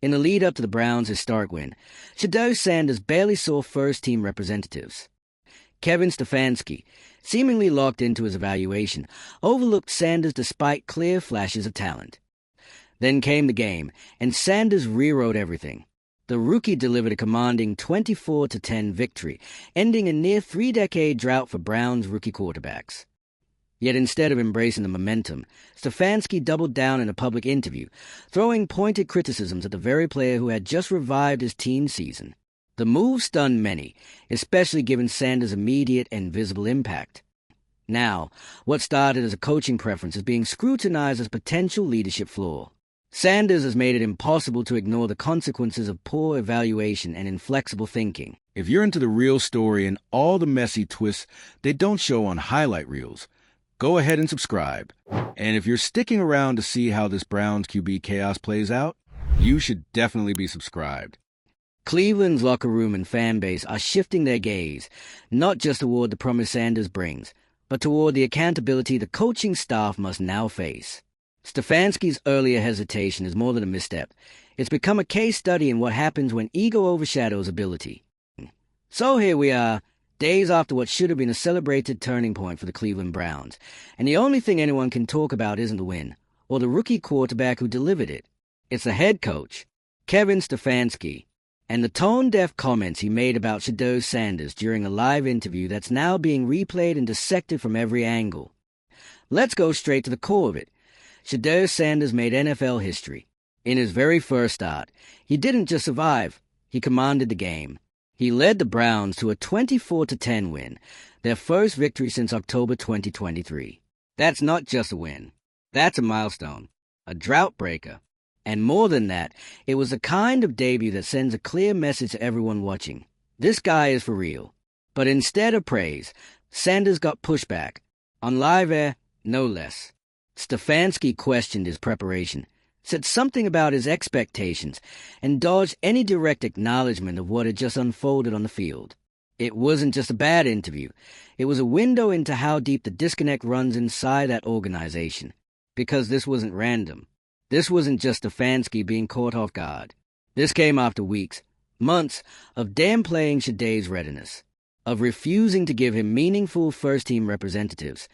In the lead-up to the Browns' historic win, Shedeur Sanders barely saw first-team representatives. Kevin Stefanski, seemingly locked into his evaluation, overlooked Sanders despite clear flashes of talent. Then came the game, and Sanders rewrote everything. The rookie delivered a commanding 24-10 victory, ending a near three-decade drought for Browns rookie quarterbacks. Yet instead of embracing the momentum, Stefanski doubled down in a public interview, throwing pointed criticisms at the very player who had just revived his team season. The move stunned many, especially given Sanders' immediate and visible impact. Now, what started as a coaching preference is being scrutinized as a potential leadership flaw. Sanders has made it impossible to ignore the consequences of poor evaluation and inflexible thinking. If you're into the real story and all the messy twists they don't show on highlight reels, go ahead and subscribe. And if you're sticking around to see how this Browns QB chaos plays out, you should definitely be subscribed. Cleveland's locker room and fan base are shifting their gaze, not just toward the promise Sanders brings, but toward the accountability the coaching staff must now face. Stefanski's earlier hesitation is more than a misstep. It's become a case study in what happens when ego overshadows ability. So here we are, days after what should have been a celebrated turning point for the Cleveland Browns, and the only thing anyone can talk about isn't the win, or the rookie quarterback who delivered it. It's the head coach, Kevin Stefanski, and the tone-deaf comments he made about Shedeur Sanders during a live interview that's now being replayed and dissected from every angle. Let's go straight to the core of it. Shedeur Sanders made NFL history. In his very first start, he didn't just survive, he commanded the game. He led the Browns to a 24-10 win, their first victory since October 2023. That's not just a win. That's a milestone, a drought breaker. And more than that, it was the kind of debut that sends a clear message to everyone watching. This guy is for real. But instead of praise, Sanders got pushback. On live air, no less. Stefanski questioned his preparation, said something about his expectations, and dodged any direct acknowledgement of what had just unfolded on the field. It wasn't just a bad interview. It was a window into how deep the disconnect runs inside that organization. Because this wasn't random. This wasn't just Stefanski being caught off guard. This came after weeks, months, of downplaying Shedeur's readiness, of refusing to give him meaningful first-team representatives,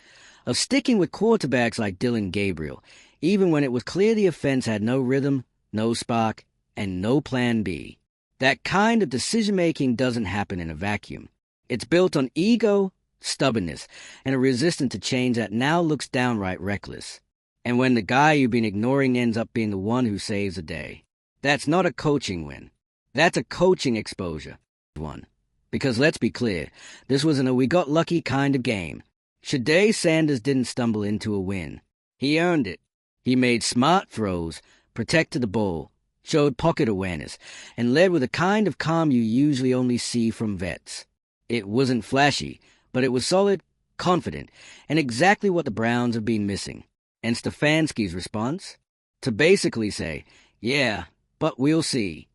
of sticking with quarterbacks like Dillon Gabriel, even when it was clear the offense had no rhythm, no spark, and no plan B. That kind of decision-making doesn't happen in a vacuum. It's built on ego, stubbornness, and a resistance to change that now looks downright reckless. And when the guy you've been ignoring ends up being the one who saves the day, that's not a coaching win. That's a coaching exposure one. Because let's be clear, this wasn't a we-got-lucky kind of game. Shedeur Sanders didn't stumble into a win. He earned it. He made smart throws, protected the ball, showed pocket awareness, and led with a kind of calm you usually only see from vets. It wasn't flashy, but it was solid, confident, and exactly what the Browns have been missing. And Stefanski's response? To basically say, yeah, but we'll see.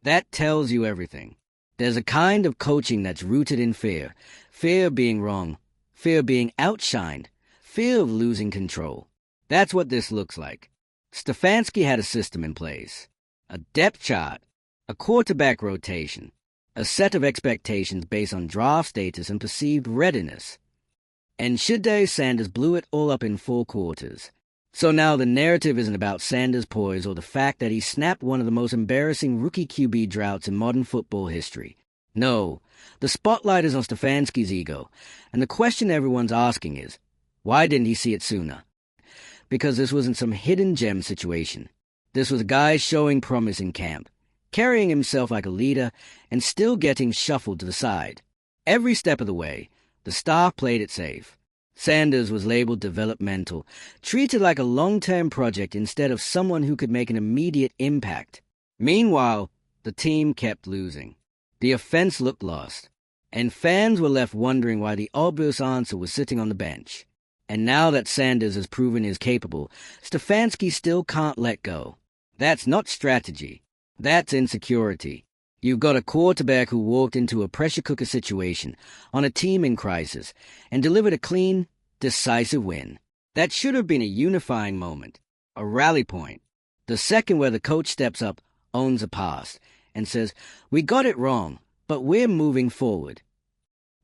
That tells you everything. There's a kind of coaching that's rooted in fear. Fear of being wrong. Fear of being outshined. Fear of losing control. That's what this looks like. Stefanski had a system in place. A depth chart. A quarterback rotation. A set of expectations based on draft status and perceived readiness. And Shedeur Sanders blew it all up in 4 quarters. So now the narrative isn't about Sanders' poise or the fact that he snapped one of the most embarrassing rookie QB droughts in modern football history. No, the spotlight is on Stefanski's ego, and the question everyone's asking is, why didn't he see it sooner? Because this wasn't some hidden gem situation. This was a guy showing promise in camp, carrying himself like a leader, and still getting shuffled to the side. Every step of the way, the staff played it safe. Sanders was labeled developmental, treated like a long-term project instead of someone who could make an immediate impact. Meanwhile, the team kept losing. The offense looked lost, and fans were left wondering why the obvious answer was sitting on the bench. And now that Sanders has proven he's capable, Stefanski still can't let go. That's not strategy. That's insecurity. You've got a quarterback who walked into a pressure cooker situation on a team in crisis and delivered a clean, decisive win. That should have been a unifying moment, a rally point. The second where the coach steps up owns the past, and says, "We got it wrong, but we're moving forward."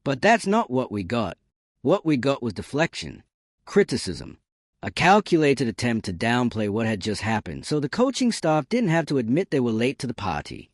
But that's not what we got. What we got was deflection, criticism, a calculated attempt to downplay what had just happened so the coaching staff didn't have to admit they were late to the party.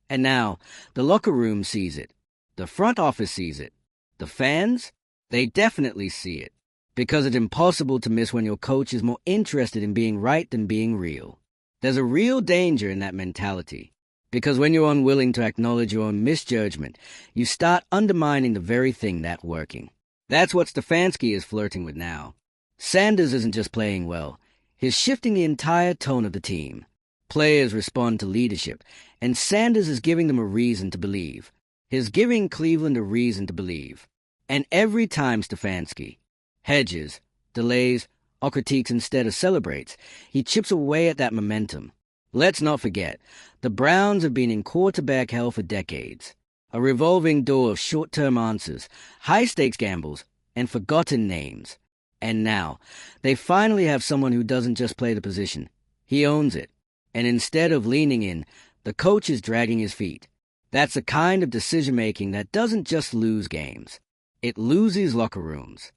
And now, the locker room sees it. The front office sees it. The fans? They definitely see it. Because it's impossible to miss when your coach is more interested in being right than being real. There's a real danger in that mentality. Because when you're unwilling to acknowledge your own misjudgment, you start undermining the very thing that's working. That's what Stefanski is flirting with now. Sanders isn't just playing well. He's shifting the entire tone of the team. Players respond to leadership, and Sanders is giving them a reason to believe. He's giving Cleveland a reason to believe. And every time Stefanski hedges, delays, or critiques instead of celebrates, he chips away at that momentum. Let's not forget, the Browns have been in quarterback hell for decades. A revolving door of short-term answers, high-stakes gambles, and forgotten names. And now, they finally have someone who doesn't just play the position. He owns it. And instead of leaning in, the coach is dragging his feet. That's the kind of decision-making that doesn't just lose games. It loses locker rooms.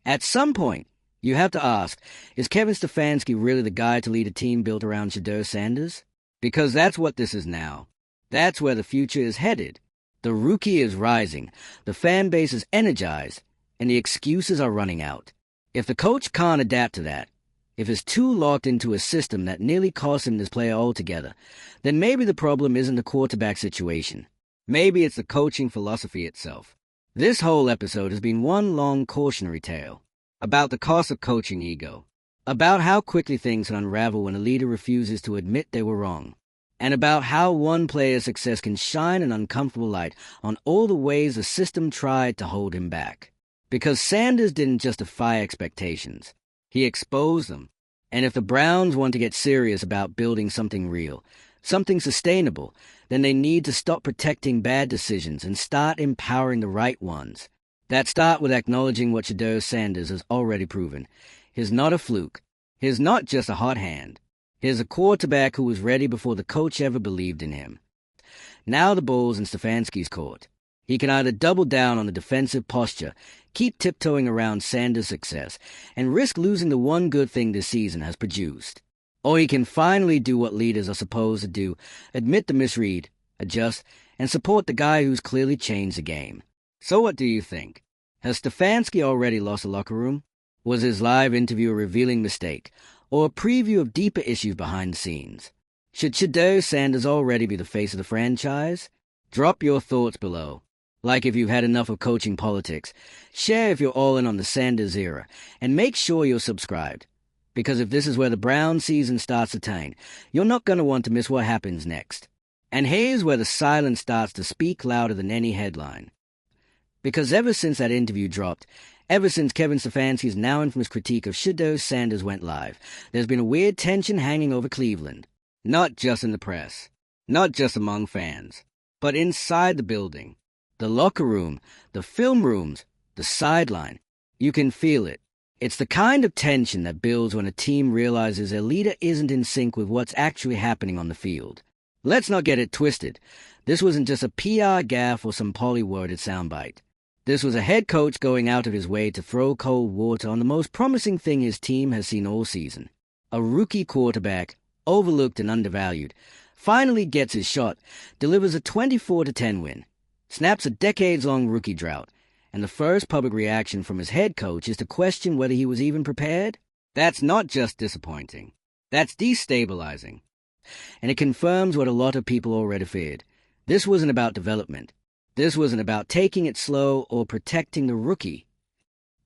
At some point, you have to ask, is Kevin Stefanski really the guy to lead a team built around Shedeur Sanders? Because that's what this is now. That's where the future is headed. The rookie is rising, the fan base is energized, and the excuses are running out. If the coach can't adapt to that, if he's too locked into a system that nearly cost him this player altogether, then maybe the problem isn't the quarterback situation. Maybe it's the coaching philosophy itself. This whole episode has been one long cautionary tale about the cost of coaching ego, about how quickly things can unravel when a leader refuses to admit they were wrong, and about how one player's success can shine an uncomfortable light on all the ways the system tried to hold him back. Because Sanders didn't just defy expectations, he exposed them. And if the Browns want to get serious about building something real, something sustainable, then they need to stop protecting bad decisions and start empowering the right ones. That start with acknowledging what Shedeur Sanders has already proven. He's not a fluke. He's not just a hot hand. He's a quarterback who was ready before the coach ever believed in him. Now the ball's in Stefanski's court. He can either double down on the defensive posture, keep tiptoeing around Sanders' success, and risk losing the one good thing this season has produced. Or he can finally do what leaders are supposed to do, admit the misread, adjust, and support the guy who's clearly changed the game. So what do you think? Has Stefanski already lost the locker room? Was his live interview a revealing mistake, or a preview of deeper issues behind the scenes? Should Shedeur Sanders already be the face of the franchise? Drop your thoughts below. Like if you've had enough of coaching politics, share if you're all in on the Sanders era, and make sure you're subscribed. Because if this is where the Brown season starts to turn, you're not going to want to miss what happens next. And here's where the silence starts to speak louder than any headline. Because ever since that interview dropped, ever since Kevin Stefanski's now infamous critique of Shedeur Sanders went live, there's been a weird tension hanging over Cleveland. Not just in the press, not just among fans, but inside the building. The locker room, the film rooms, the sideline. You can feel it. It's the kind of tension that builds when a team realizes their leader isn't in sync with what's actually happening on the field. Let's not get it twisted. This wasn't just a PR gaffe or some poly-worded soundbite. This was a head coach going out of his way to throw cold water on the most promising thing his team has seen all season. A rookie quarterback, overlooked and undervalued, finally gets his shot, delivers a 24-10 win, snaps a decades-long rookie drought, and the first public reaction from his head coach is to question whether he was even prepared? That's not just disappointing. That's destabilizing. And it confirms what a lot of people already feared. This wasn't about development. This wasn't about taking it slow or protecting the rookie.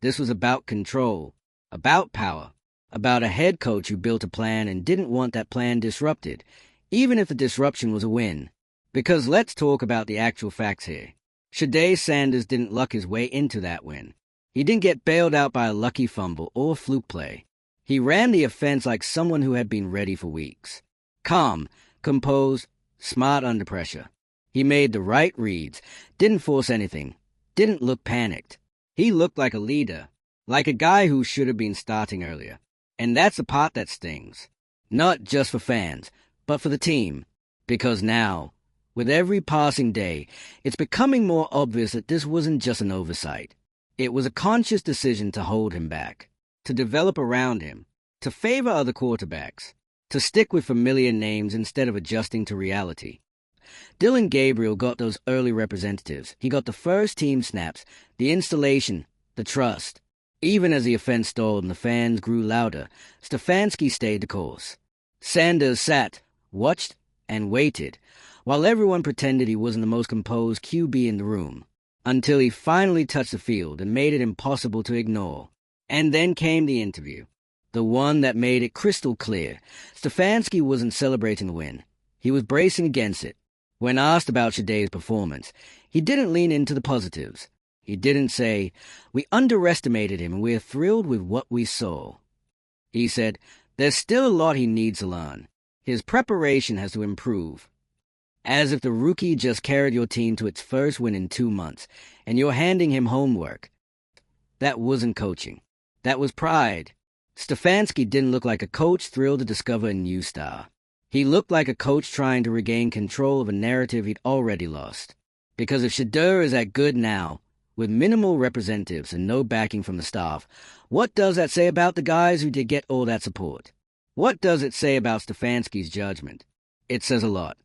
This was about control, about power, about a head coach who built a plan and didn't want that plan disrupted, even if the disruption was a win. Because let's talk about the actual facts here. Shedeur Sanders didn't luck his way into that win. He didn't get bailed out by a lucky fumble or fluke play. He ran the offense like someone who had been ready for weeks. Calm, composed, smart under pressure. He made the right reads, didn't force anything, didn't look panicked. He looked like a leader, like a guy who should have been starting earlier. And that's the part that stings. Not just for fans, but for the team. Because now, with every passing day, it's becoming more obvious that this wasn't just an oversight. It was a conscious decision to hold him back, to develop around him, to favor other quarterbacks, to stick with familiar names instead of adjusting to reality. Dylan Gabriel got those early representatives. He got the first team snaps, the installation, the trust. Even as the offense stalled and the fans grew louder, Stefanski stayed the course. Sanders sat, watched, and waited, while everyone pretended he wasn't the most composed QB in the room, until he finally touched the field and made it impossible to ignore. And then came the interview, the one that made it crystal clear. Stefanski wasn't celebrating the win. He was bracing against it. When asked about Shedeur's performance, he didn't lean into the positives. He didn't say, "We underestimated him and we're thrilled with what we saw." He said, "There's still a lot he needs to learn. His preparation has to improve." As if the rookie just carried your team to its first win in 2 months, and you're handing him homework. That wasn't coaching. That was pride. Stefanski didn't look like a coach thrilled to discover a new star. He looked like a coach trying to regain control of a narrative he'd already lost. Because if Shedeur is that good now, with minimal representatives and no backing from the staff, what does that say about the guys who did get all that support? What does it say about Stefanski's judgment? It says a lot.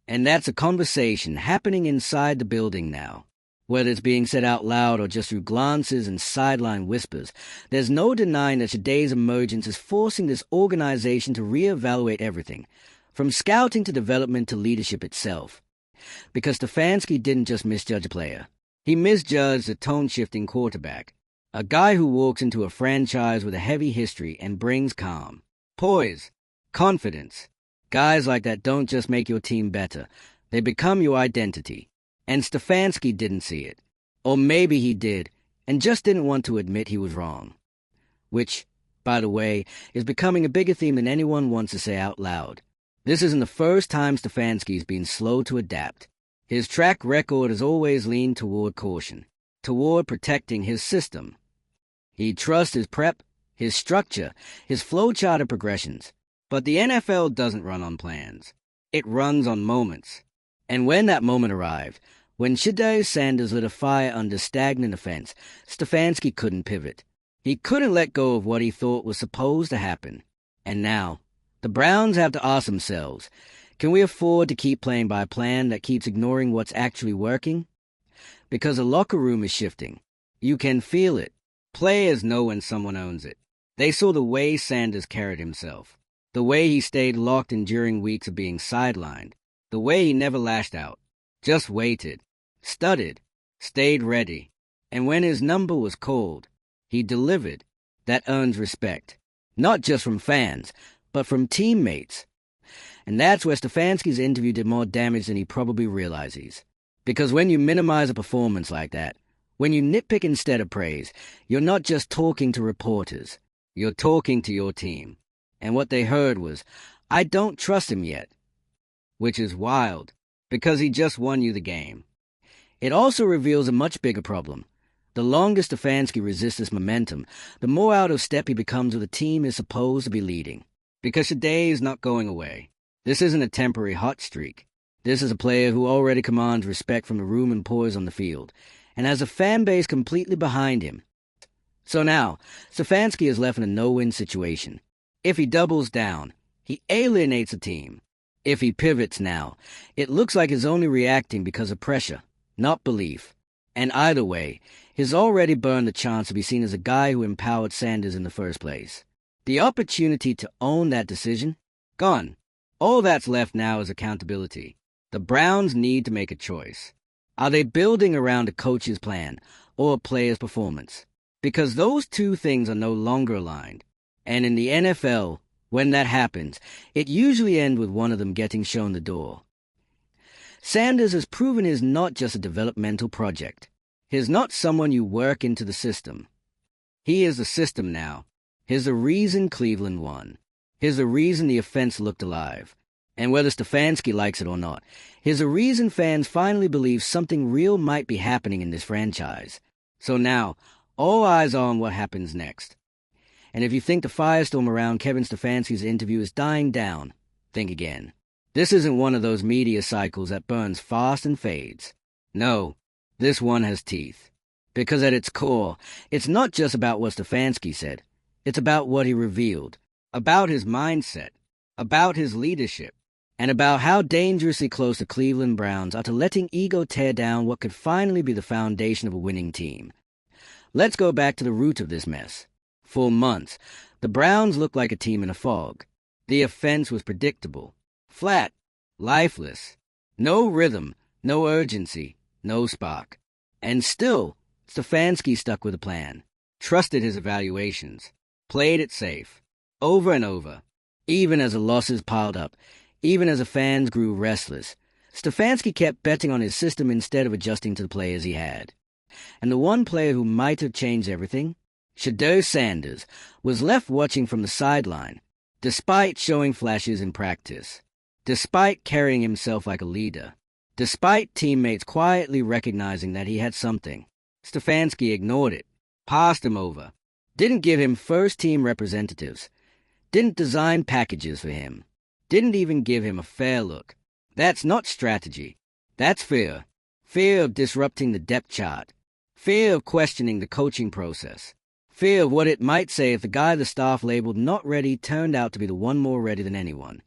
And that's a conversation happening inside the building now. Whether it's being said out loud or just through glances and sideline whispers, there's no denying that Shedeur's emergence is forcing this organization to reevaluate everything, from scouting to development to leadership itself. Because Stefanski didn't just misjudge a player. He misjudged a tone-shifting quarterback, a guy who walks into a franchise with a heavy history and brings calm, poise, confidence. Guys like that don't just make your team better. They become your identity. And Stefanski didn't see it. Or maybe he did, and just didn't want to admit he was wrong. Which, by the way, is becoming a bigger theme than anyone wants to say out loud. This isn't the first time Stefanski's been slow to adapt. His track record has always leaned toward caution, toward protecting his system. He trusts his prep, his structure, his flowchart of progressions. But the NFL doesn't run on plans. It runs on moments. And when that moment arrived, when Shedeur Sanders lit a fire under stagnant offense, Stefanski couldn't pivot. He couldn't let go of what he thought was supposed to happen. And now, the Browns have to ask themselves, can we afford to keep playing by a plan that keeps ignoring what's actually working? Because the locker room is shifting. You can feel it. Players know when someone owns it. They saw the way Sanders carried himself, the way he stayed locked in during weeks of being sidelined, the way he never lashed out, just waited, studied, stayed ready. And when his number was called, he delivered. That earns respect, not just from fans, but from teammates. And that's where Stefanski's interview did more damage than he probably realizes. Because when you minimize a performance like that, when you nitpick instead of praise, you're not just talking to reporters. You're talking to your team. And what they heard was, "I don't trust him yet." Which is wild, because he just won you the game. It also reveals a much bigger problem. The longer Stefanski resists this momentum, the more out of step he becomes with the team is supposed to be leading. Because Shedeur is not going away. This isn't a temporary hot streak. This is a player who already commands respect from the room and poise on the field, and has a fan base completely behind him. So now, Stefanski is left in a no-win situation. If he doubles down, he alienates the team. If he pivots now, it looks like he's only reacting because of pressure, not belief. And either way, he's already burned the chance to be seen as a guy who empowered Sanders in the first place. The opportunity to own that decision? Gone. All that's left now is accountability. The Browns need to make a choice. Are they building around a coach's plan or a player's performance? Because those two things are no longer aligned. And in the NFL, when that happens, it usually ends with one of them getting shown the door. Sanders has proven he's not just a developmental project. He's not someone you work into the system. He is the system now. He's the reason Cleveland won. He's the reason the offense looked alive. And whether Stefanski likes it or not, he's the reason fans finally believe something real might be happening in this franchise. So now, all eyes are on what happens next. And if you think the firestorm around Kevin Stefanski's interview is dying down, think again. This isn't one of those media cycles that burns fast and fades. No, this one has teeth. Because at its core, it's not just about what Stefanski said. It's about what he revealed, about his mindset, about his leadership, and about how dangerously close the Cleveland Browns are to letting ego tear down what could finally be the foundation of a winning team. Let's go back to the root of this mess. For months, the Browns looked like a team in a fog. The offense was predictable, flat, lifeless. No rhythm, no urgency, no spark. And still, Stefanski stuck with a plan, trusted his evaluations, played it safe, over and over, even as the losses piled up, even as the fans grew restless. Stefanski kept betting on his system instead of adjusting to the players he had. And the one player who might have changed everything, Shedeur Sanders, was left watching from the sideline, despite showing flashes in practice, despite carrying himself like a leader, despite teammates quietly recognizing that he had something. Stefanski ignored it, passed him over, didn't give him first-team representatives, didn't design packages for him, didn't even give him a fair look. That's not strategy. That's fear. Fear of disrupting the depth chart. Fear of questioning the coaching process. Fear of what it might say if the guy the staff labeled not ready turned out to be the one more ready than anyone.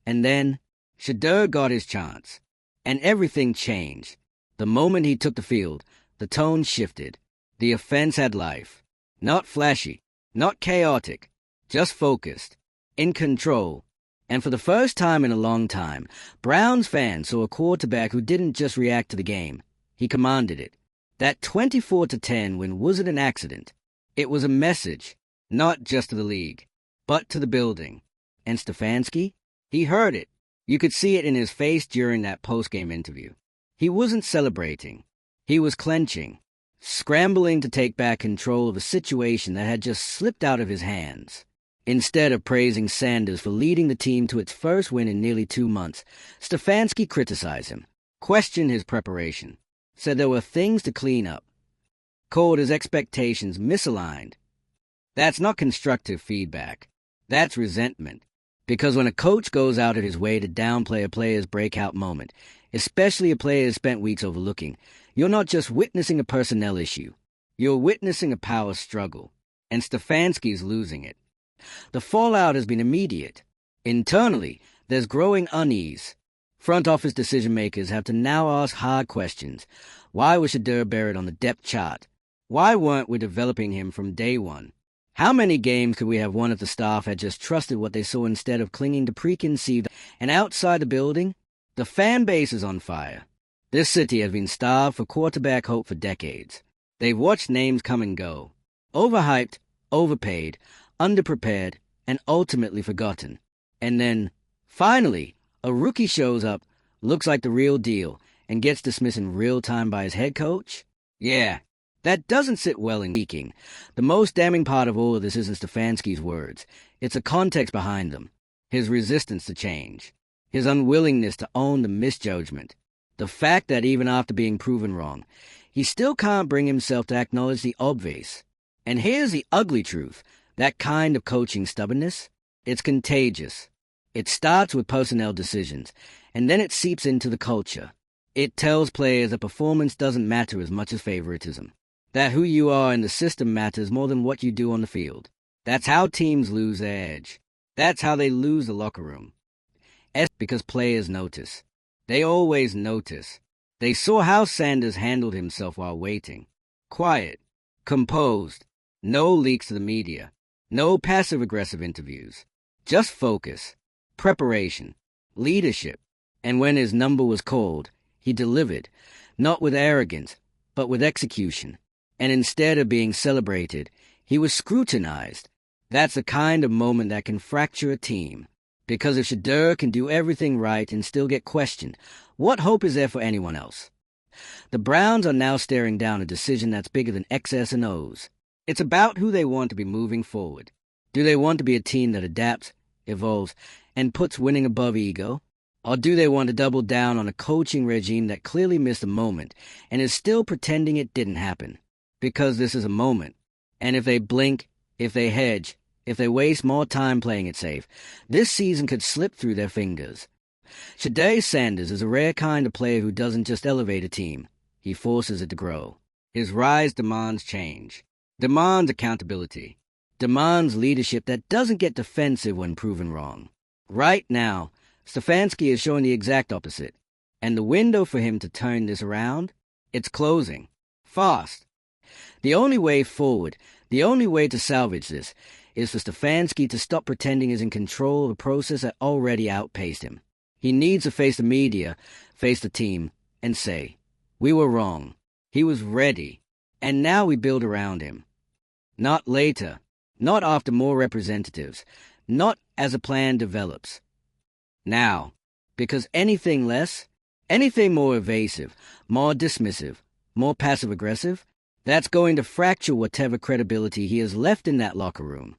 And then, Shedeur got his chance. And everything changed. The moment he took the field, the tone shifted. The offense had life. Not flashy, not chaotic, just focused, in control. And for the first time in a long time, Browns fans saw a quarterback who didn't just react to the game. He commanded it. That 24-10 win wasn't an accident. It was a message, not just to the league, but to the building. And Stefanski? He heard it. You could see it in his face during that post-game interview. He wasn't celebrating. He was clenching, scrambling to take back control of a situation that had just slipped out of his hands. Instead of praising Sanders for leading the team to its first win in nearly 2 months, Stefanski criticized him, questioned his preparation, said there were things to clean up, called his expectations misaligned. That's not constructive feedback. That's resentment. Because when a coach goes out of his way to downplay a player's breakout moment, especially a player spent weeks overlooking, you're not just witnessing a personnel issue. You're witnessing a power struggle. And Stefanski's losing it. The fallout has been immediate. Internally, there's growing unease. Front office decision-makers have to now ask hard questions. Why was Shedeur buried on the depth chart? Why weren't we developing him from day one? How many games could we have won if the staff had just trusted what they saw instead of clinging to preconceived? And outside the building, the fan base is on fire. This city has been starved for quarterback hope for decades. They've watched names come and go. Overhyped, overpaid, underprepared, and ultimately forgotten. And then, finally, a rookie shows up, looks like the real deal, and gets dismissed in real time by his head coach? Yeah, that doesn't sit well in speaking. The most damning part of all of this isn't Stefanski's words. It's the context behind them. His resistance to change. His unwillingness to own the misjudgment. The fact that even after being proven wrong, he still can't bring himself to acknowledge the obvious. And here's the ugly truth. That kind of coaching stubbornness, it's contagious. It starts with personnel decisions, and then it seeps into the culture. It tells players that performance doesn't matter as much as favoritism. That who you are in the system matters more than what you do on the field. That's how teams lose their edge. That's how they lose the locker room. Because players notice. They always notice. They saw how Sanders handled himself while waiting. Quiet. Composed. No leaks to the media. No passive-aggressive interviews. Just focus. Preparation. Leadership. And when his number was called, he delivered. Not with arrogance, but with execution. And instead of being celebrated, he was scrutinized. That's the kind of moment that can fracture a team. Because if Shedeur can do everything right and still get questioned, what hope is there for anyone else? The Browns are now staring down a decision that's bigger than X's and O's. It's about who they want to be moving forward. Do they want to be a team that adapts, evolves, and puts winning above ego? Or do they want to double down on a coaching regime that clearly missed a moment and is still pretending it didn't happen? Because this is a moment. And if they blink, if they hedge, if they waste more time playing it safe, this season could slip through their fingers. Shedeur Sanders is a rare kind of player who doesn't just elevate a team, he forces it to grow. His rise demands change, demands accountability, demands leadership that doesn't get defensive when proven wrong. Right now, Stefanski is showing the exact opposite, and the window for him to turn this around, it's closing. Fast. The only way forward, the only way to salvage this, is for Stefanski to stop pretending he's in control of a process that already outpaced him. He needs to face the media, face the team, and say, "We were wrong. He was ready, and now we build around him." Not later, not after more representatives, not as a plan develops. Now, because anything less, anything more evasive, more dismissive, more passive-aggressive, that's going to fracture whatever credibility he has left in that locker room.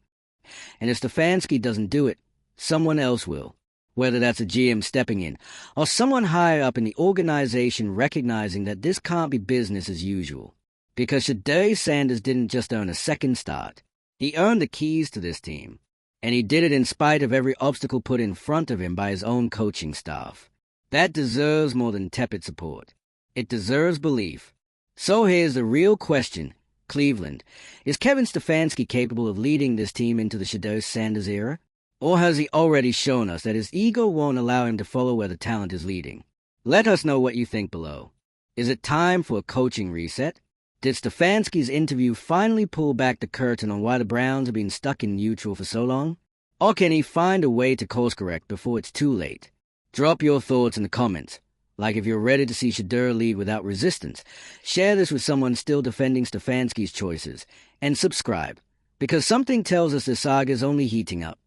And if Stefanski doesn't do it, someone else will, whether that's a GM stepping in, or someone higher up in the organization recognizing that this can't be business as usual. Because Shedeur Sanders didn't just earn a second start. He earned the keys to this team, and he did it in spite of every obstacle put in front of him by his own coaching staff. That deserves more than tepid support. It deserves belief. So here's the real question, Cleveland. Is Kevin Stefanski capable of leading this team into the Shedeur Sanders era? Or has he already shown us that his ego won't allow him to follow where the talent is leading? Let us know what you think below. Is it time for a coaching reset? Did Stefanski's interview finally pull back the curtain on why the Browns have been stuck in neutral for so long? Or can he find a way to course correct before it's too late? Drop your thoughts in the comments. Like if you're ready to see Shedeur lead without resistance, share this with someone still defending Stefanski's choices, and subscribe, because something tells us the saga is only heating up.